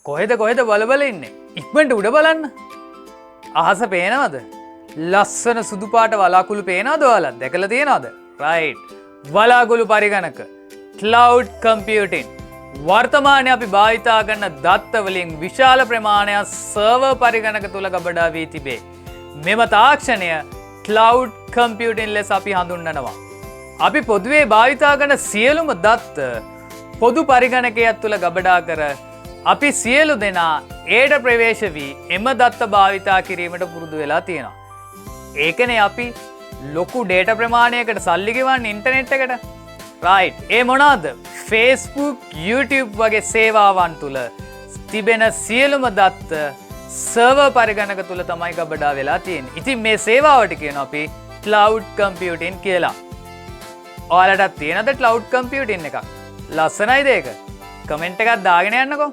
කොහෙද බල ඉන්නේ? ඉක්මනට උඩ බලන්න. අහස පේනවද? ලස්සන සුදු පාට වලාකුළු පේනවද ඔයාලා? දැකලා තියෙනවද? right. වලාකුළු පරිගණක cloud computing වර්තමානයේ අපි භාවිතා කරන දත්ත වලින් විශාල ප්‍රමාණයක් සර්වර් පරිගණක තුල ගබඩා වී තිබේ. මෙම තාක්ෂණය cloud computing ලෙස අපි හඳුන්වනවා. අපි පොදුවේ භාවිතා කරන සියලුම දත්ත පොදු පරිගණකයක් තුල ගබඩා කර අපි සියලු දෙනා ඒට ප්‍රවේශ වී එම දත්ත භාවිතා කිරීමට පුරුදු වෙලා තියෙනවා. ඒකනේ අපි ලොකු ඩේටා ප්‍රමාණයකට සල්ලි ගෙවන්නේ ඉන්ටර්නෙට් එකට. right. ඒ මොනවාද? Facebook, YouTube වගේ සේවාවන් තුල තිබෙන සියලුම දත්ත සර්වර් පරිගණක තුල තමයි ගබඩා වෙලා තියෙන්නේ. ඉතින් මේ සේවාවට කියනවා අපි cloud computing කියලා. ඔයාලටත් තියෙනද cloud computing එකක්? ලස්සනයිද ඒක? කමෙන්ට් එකක් දාගෙන යන්නකෝ.